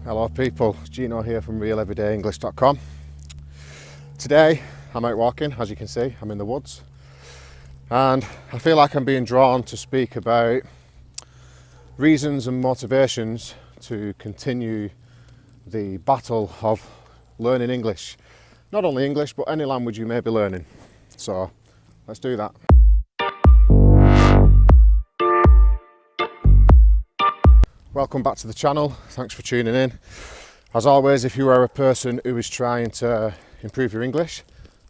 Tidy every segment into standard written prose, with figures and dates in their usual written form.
Hello people, Gino here from realeverydayenglish.com. Today I'm out walking, as you can see, I'm in the woods, and I feel like I'm being drawn to speak about reasons and motivations to continue the battle of learning English. Not only English, but any language you may be learning. So let's do that. Welcome back to the channel, thanks for tuning in. As always, if you are a person who is trying to improve your English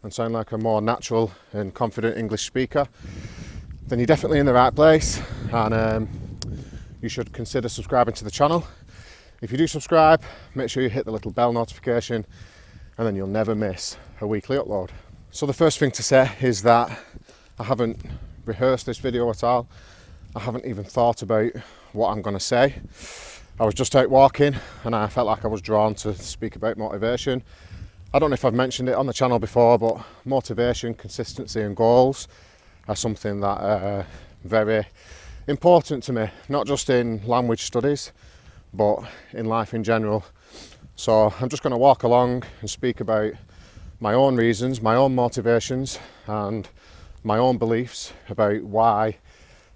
and sound like a more natural and confident English speaker, then you're definitely in the right place, and you should consider subscribing to the channel. If you do subscribe, make sure you hit the little bell notification, and then you'll never miss a weekly upload. So the first thing to say is that I haven't rehearsed this video at all. I haven't even thought about what I'm going to say. I was just out walking and I felt like I was drawn to speak about motivation. I don't know if I've mentioned it on the channel before, but motivation, consistency and goals are something that are very important to me, not just in language studies, but in life in general. So I'm just going to walk along and speak about my own reasons, my own motivations and my own beliefs about why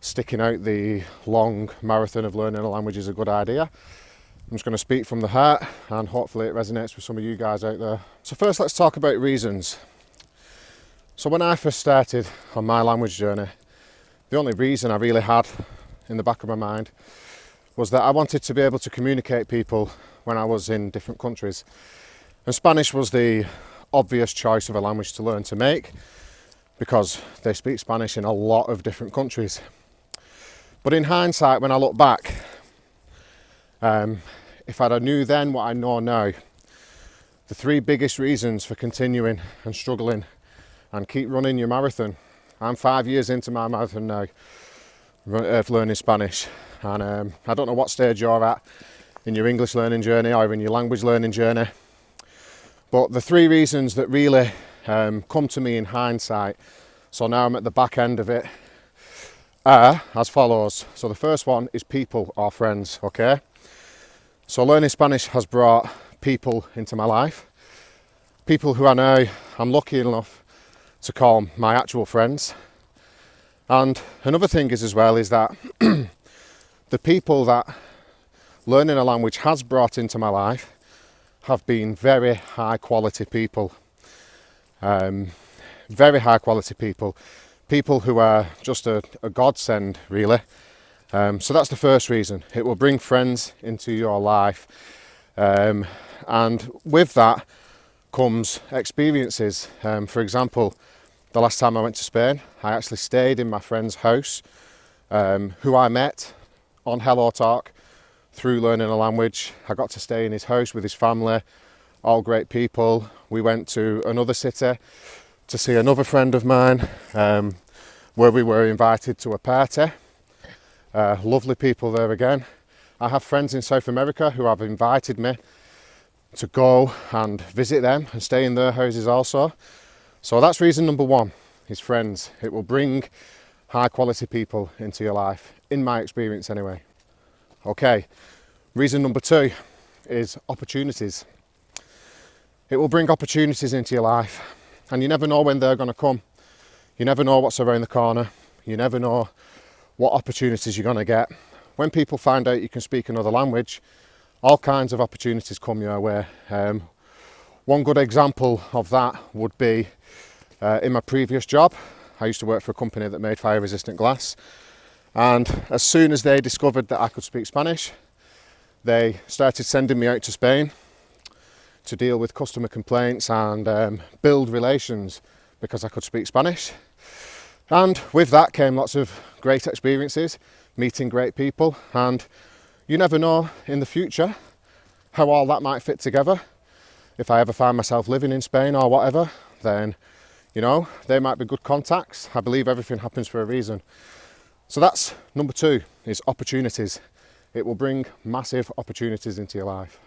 sticking out the long marathon of learning a language is a good idea. I'm just going to speak from the heart and hopefully it resonates with some of you guys out there. So first, let's talk about reasons. So when I first started on my language journey, the only reason I really had in the back of my mind was that I wanted to be able to communicate people when I was in different countries. And Spanish was the obvious choice of a language to learn to make because they speak Spanish in a lot of different countries. But in hindsight, when I look back, if I knew then what I know now, the three biggest reasons for continuing and struggling and keep running your marathon. I'm 5 years into my marathon now of learning Spanish, and I don't know what stage you're at in your English learning journey or in your language learning journey, but the three reasons that really come to me in hindsight, so now I'm at the back end of it, are as follows. So the first one is people or friends, okay? So learning Spanish has brought people into my life, people who I know I'm lucky enough to call my actual friends. And another thing is as well is that the people that learning a language has brought into my life have been very high quality people, very high quality people. People who are just a godsend, really. So that's the first reason. It will bring friends into your life. And with that comes experiences. For example, the last time I went to Spain, I actually stayed in my friend's house, who I met on Hello Talk through learning a language. I got to stay in his house with his family, all great people. We went to another city to see another friend of mine, where we were invited to a party. Lovely people there again. I have friends in South America who have invited me to go and visit them and stay in their houses also. So that's reason number one, is friends. It will bring high quality people into your life, in my experience anyway. Okay, reason number two is opportunities. It will bring opportunities into your life, and you never know when they're going to come. You never know what's around the corner. You never know what opportunities you're going to get. When people find out you can speak another language, all kinds of opportunities come your way. One good example of that would be in my previous job. I used to work for a company that made fire resistant glass, and as soon as they discovered that I could speak Spanish, they started sending me out to Spain to deal with customer complaints and build relations because I could speak Spanish. And with that came lots of great experiences, meeting great people, and you never know in the future how all that might fit together. If I ever find myself living in Spain or whatever, then, you know, they might be good contacts. I believe everything happens for a reason. So that's number two, is opportunities. It will bring massive opportunities into your life.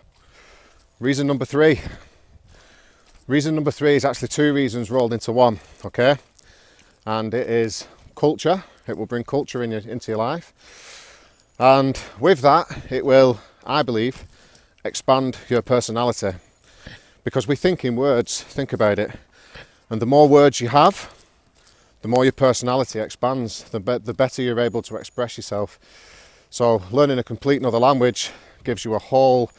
Reason number three. Reason number three is actually two reasons rolled into one, okay? And it is culture. It will bring culture into your life. And with that, it will, I believe, expand your personality, because we think in words. Think about it, and the more words you have, the more your personality expands, the better you're able to express yourself. So learning a complete another language gives you a whole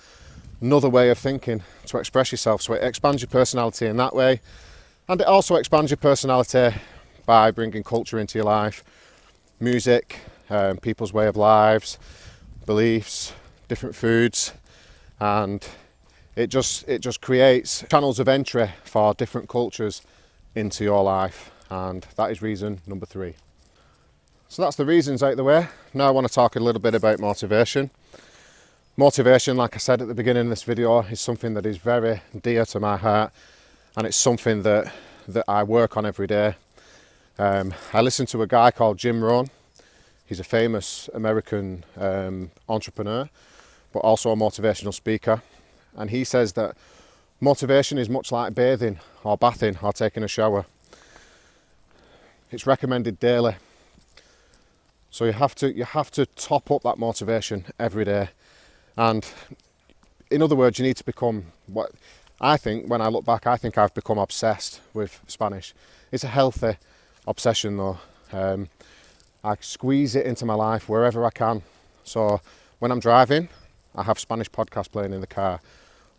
another way of thinking to express yourself. So it expands your personality in that way, and it also expands your personality by bringing culture into your life, music, people's way of lives, beliefs, different foods, and it just creates channels of entry for different cultures into your life. And that is reason number 3. So that's the reasons out of the way. Now I want to talk a little bit about motivation. Motivation, like I said at the beginning of this video, is something that is very dear to my heart, and it's something that I work on every day. I listen to a guy called Jim Rohn. He's a famous American entrepreneur, but also a motivational speaker. And he says that motivation is much like bathing or bathing or taking a shower. It's recommended daily. So you have to top up that motivation every day. And in other words, you need to become what I think, when I look back, I think I've become obsessed with Spanish. It's a healthy obsession though. I squeeze it into my life wherever I can. So when I'm driving, I have Spanish podcasts playing in the car.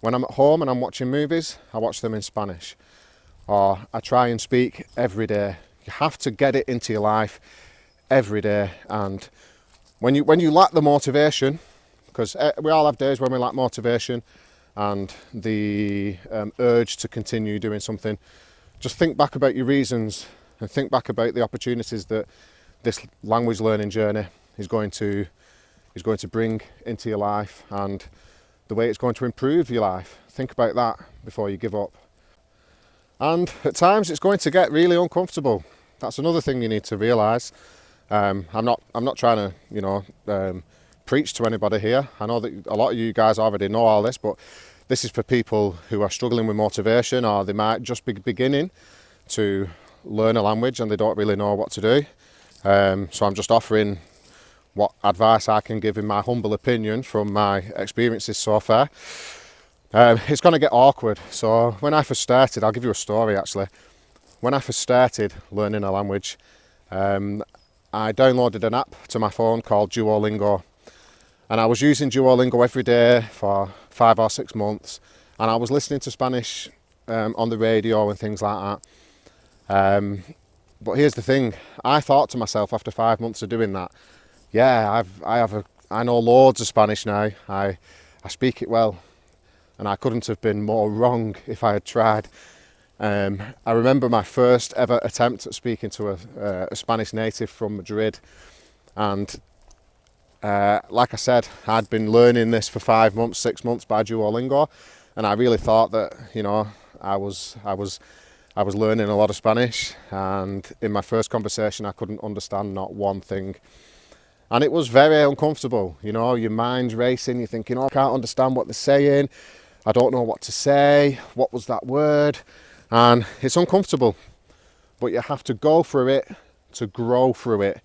When I'm at home and I'm watching movies, I watch them in Spanish. Or I try and speak every day. You have to get it into your life every day. And when you lack the motivation, because we all have days when we lack motivation and the urge to continue doing something, just think back about your reasons and think back about the opportunities that this language learning journey is going to bring into your life and the way it's going to improve your life. Think about that before you give up. And at times it's going to get really uncomfortable. That's another thing you need to realise. I'm not trying to preach to anybody here. I know that a lot of you guys already know all this, but this is for people who are struggling with motivation, or they might just be beginning to learn a language and they don't really know what to do. So I'm just offering what advice I can give in my humble opinion from my experiences so far. It's going to get awkward. So when I first started, I'll give you a story actually. When I first started learning a language, I downloaded an app to my phone called Duolingo. And I was using Duolingo every day for 5 or 6 months. And I was listening to Spanish on the radio and things like that. But here's the thing. I thought to myself after 5 months of doing that, yeah, I know loads of Spanish now. I speak it well. And I couldn't have been more wrong if I had tried. I remember my first ever attempt at speaking to a Spanish native from Madrid. And like I said, I'd been learning this for 5 months, 6 months by Duolingo. And I really thought that, I was learning a lot of Spanish. And in my first conversation, I couldn't understand not one thing. And it was very uncomfortable. Your mind's racing. You're thinking, I can't understand what they're saying. I don't know what to say. What was that word? And it's uncomfortable. But you have to go through it to grow through it.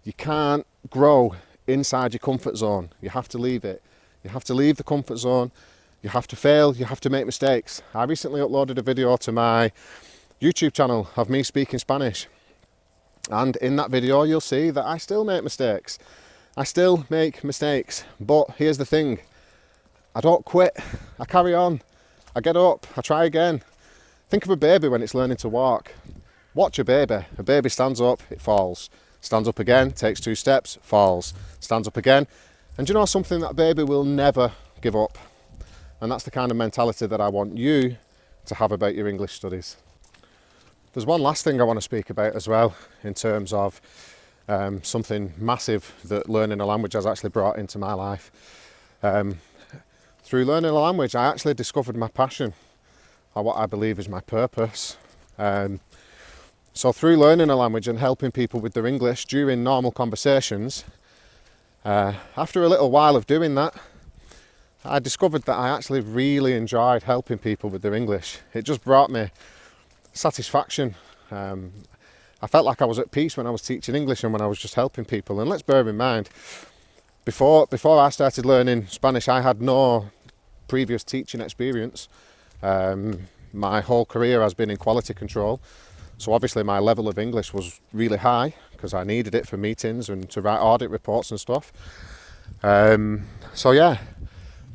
You can't grow inside your comfort zone. You have to leave it. You have to leave the comfort zone. You have to fail. You have to make mistakes. I recently uploaded a video to my YouTube channel of me speaking Spanish. And in that video, you'll see that I still make mistakes. I still make mistakes. But here's the thing. I don't quit. I carry on. I get up. I try again. Think of a baby when it's learning to walk. Watch a baby. A baby stands up, it falls. Stands up again, takes 2 steps, falls. Stands up again. And do you know something? That baby will never give up. And that's the kind of mentality that I want you to have about your English studies. There's one last thing I want to speak about as well in terms of something massive that learning a language has actually brought into my life. Through learning a language, I actually discovered my passion, or what I believe is my purpose. So through learning a language and helping people with their English during normal conversations, after a little while of doing that, I discovered that I actually really enjoyed helping people with their English. It just brought me satisfaction. I felt like I was at peace when I was teaching English and when I was just helping people. And let's bear in mind, before I started learning Spanish, I had no previous teaching experience. My whole career has been in quality control, so obviously my level of English was really high because I needed it for meetings and to write audit reports and stuff. So yeah,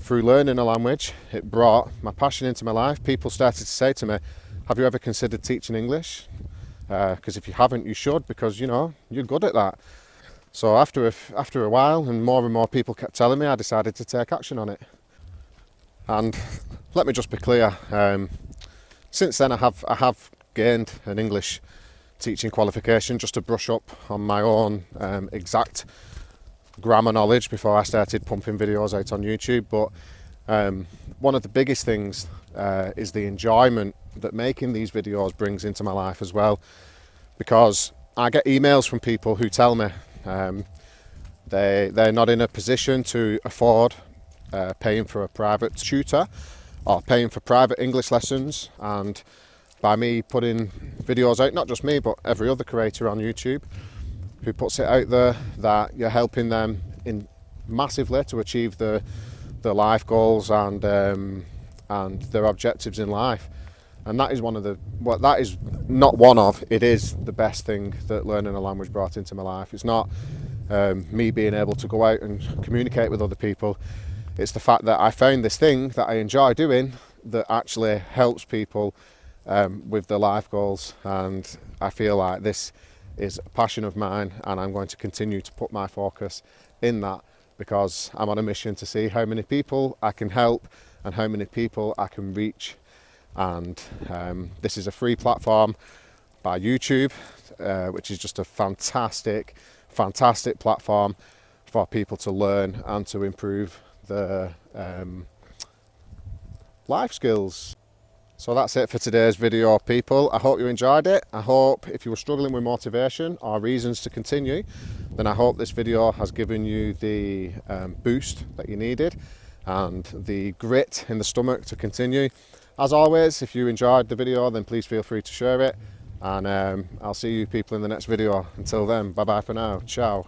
through learning a language, it brought my passion into my life. People started to say to me, have you ever considered teaching English? Because if you haven't, you should, because you know, you're good at that. So after a while and more people kept telling me, I decided to take action on it. And let me just be clear, since then I have gained an English teaching qualification just to brush up on my own exact grammar knowledge before I started pumping videos out on YouTube. But one of the biggest things is the enjoyment that making these videos brings into my life as well, because I get emails from people who tell me they're not in a position to afford paying for a private tutor or paying for private English lessons, and by me putting videos out, not just me but every other creator on YouTube who puts it out there, that you're helping them in massively to achieve their life goals and their objectives in life. And that is it is the best thing that learning a language brought into my life. It's not me being able to go out and communicate with other people. It's the fact that I found this thing that I enjoy doing that actually helps people with their life goals, and I feel like this is a passion of mine, and I'm going to continue to put my focus in that, because I'm on a mission to see how many people I can help and how many people I can reach. And this is a free platform by YouTube, which is just a fantastic platform for people to learn and to improve their life skills. So that's it for today's video, people. I hope you enjoyed it. I hope if you were struggling with motivation or reasons to continue, then I hope this video has given you the boost that you needed and the grit in the stomach to continue. As always, if you enjoyed the video, then please feel free to share it, and I'll see you people in the next video. Until then, bye bye for now. Ciao.